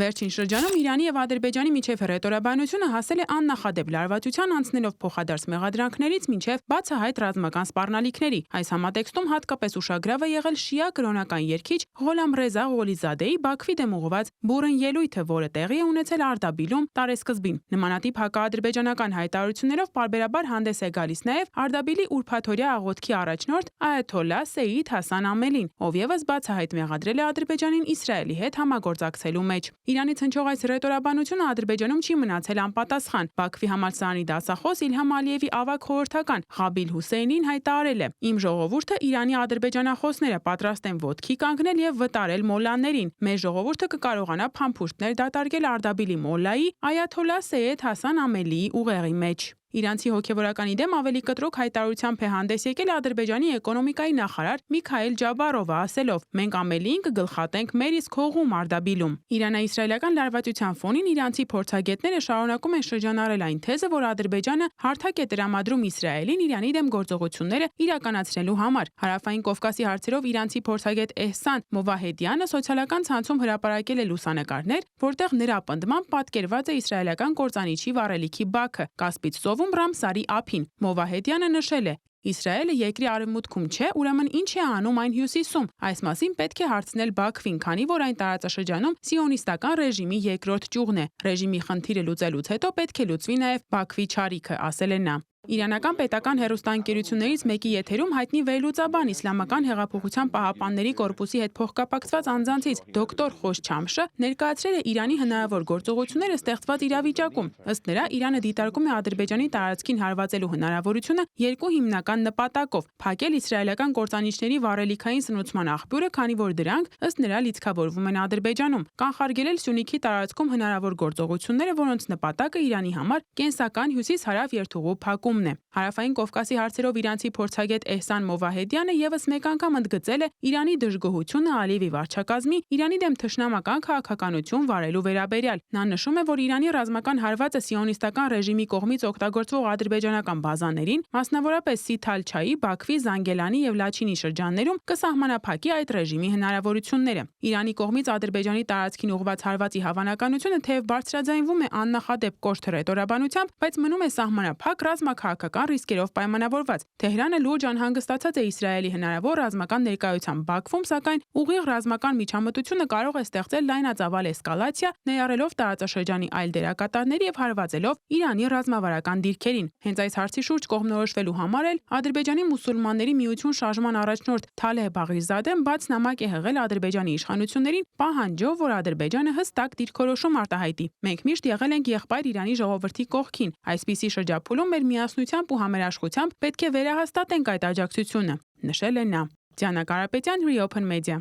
Վերջին շրջանում Իրանի եւ Ադրբեջանի միջև հռետորաբանությունը հասել է աննախադեպ լարվածության, անցնելով փոխադարձ մեղադրանքներից մինչև բացահայտ ռազմական սպառնալիքների։ Այս համատեքստում հատկապես ուշագրավ է եղել շիա կրոնական երգիչ Ղոլամռեզա Ղոլիզադեի Բաքվի դեմ ուղղված բուռն ելույթը, որը տեղի է ունեցել Արդաբիլում տարեսկզբին։ Նմանատիպ հակաադրբեջանական հայտարարություններով պարբերաբար հանդես է գալիս նաև Արդաբիլի ուրբաթօրյա աղոթքի առաջնորդ Այաթոլլահ Սեյիդ Հասան Ամելին, ով եւս բացահայտ մեղադրել է Ադրբեջանին Իսրայելի հետ համագործակցելու մեջ։ Իրանից հնչող այս հռետորաբանությունը Ադրբեջանում չի մնացել անպատասխան։ Բաքվի համալսարանի դասախոս Իլհամ Ալիևի ավագ խորհրդական Ղաբիլ Հուսեյնին հայտարարել է. «Իմ ժողովուրդը Իրանի ադրբեջանախոսները պատրաստ են ոտքի կանգնել եւ վտարել մոլլաներին։ Մեր ժողովուրդը կկարողանա փամփուշտներ դատարկել Արդաբիլի մոլլայի Այաթոլլահ Սեյեդ Հասան Ամելիի ուղեղի մեջ»։ Իրանցի հոգևորականի դեմ ավելի կտրուկ հայտարարությամբ է հանդես եկել Ադրբեջանի էկոնոմիկայի նախարար Միքայել Ջաբարովը, ասելով. «Մենք Ամելիին կգլխատենք մեր իսկ հողում Արդաբիլում»։ Իրանա-իսրայելական լարվածության ֆոնին իրանցի փորձագետները շարունակում են շրջանառել այն թեզը, որ Ադրբեջանը հարթակ է տրամադրում Իսրայելին Իրանի դեմ գործողությունները իրականացնելու համար։ Հարավային Կովկասի հարցերով իրանցի փորձագետ Էհսան Մովահեդյանը սոցիալական ցանցում հրապարակել է լուսանկարներ, որտեղ նրա պնդմամբ պատկերված է իսրայելական կործանիչի վառելիքի բաքը Կասպից ծովում Ռամսարի ափին։ Մովահեդյանը նշել է. «Իսրայելը երկրի արևմուտքում չէ, ուրեմն ինչ է անում այն հյուսիսում։ Այս մասին պետք է հարցնել Բաքվին, քանի որ այն տարածաշրջանում սիոնիստական ռեժիմի երկրորդ ճյուղն է։ Ռեժիմի խնդիրը լուծելուց հետո պետք է լուծվի նաև Բաքվի չարիքը», ասել է նա։ Իրանական պետական հեռուստաընկերություններից մեկի եթերում հայտնի վերլուծաբան Իսլամական հեղափոխության պահապանների կորպուսի հետ փոխկապակցված անձանցից դոկտոր Խոշչամշը ներկայացրել է Իրանի հնարավոր գործողությունները ստեղծված իրավիճակում։ Ըստ նրա, Իրանը դիտարկում է Ադրբեջանի տարածքին հարվածելու հնարավորությունը երկու հիմնական նպատակով՝ փակել իսրայելական կործանիչների վառելիքային սնուցման աղբյուրը, քանի որ դրանք ըստ նրա լիցքավորվում են Ադրբեջանում, կանխարգելել Սյունիքի տարածքում հնարավոր գործողությունները, որոնց նպատակը Իրանի համար կենսական հյուսիս-հարավ երթուղու փակումն է։ Հարավային Կովկասի հարցերով իրանցի փորձագետ Էհսան Մովահեդյանը եւս մեկ անգամ ընդգծել է Իրանի դժգոհությունը Ալիևի վարչակազմի Իրանի դեմ թշնամական քաղաքականություն վարելու վերաբերյալ։ Նա նշում է, որ Իրանի ռազմական հարվածը սիոնիստական ռեժիմի կողմից օգտագործվող ադրբեջանական բազաներին, մասնավորապես Սիթալ-Չայի, Բաքվի, Զանգելանի եւ Լաչինի շրջաններում կսահմանափակի այդ ռեժիմի հնարավորությունները։ Իրանի կողմից Ադրբեջանի տարածքին ուղղված հարվածի հավանականությունը թեև բարձրաձայնվում է աննախադեպ կոշտ հռետորաբանությամբ, բայց մնում է սահմանափակ ռազմաքաղաքական ռիսկերով պայմանավորված։ Թեհրանը լուրջ անհանգստացած է Իսրայելի հնարավոր ռազմական ներկայությամբ Բաքվում, սակայն ուղիղ ռազմական միջամտությունը կարող է ստեղծել լայնածավալ էսկալացիա, ներառելով տարածաշրջանի այլ դերակատարների եւ հարվածելով Իրանի ռազմավարական դիրքերին։ Հենց այս հարցի շուրջ կողմնորոշվելու համար էլ Ադրբեջանի մուսուլմանների միություն շարժման առաջնորդ Թալեհ Բաղիրզադեն բաց նամակ է հղել Ադրբեջանի իշխանություններին, պահանջով, որ Ադրբեջանը հստակ դիրքորոշում արտահայտի։ «Մենք միշտ եղել ենք եղբայր Իրանի ժողովրդի կողքին։ Այսպիսի շրջափուլում մեր միասնությամբ ու համերաշխությամբ պետք է վերահաստատենք այդ աջակցությունը», նշել է նա։ Դիանա Կարապետյան, Reopen Media։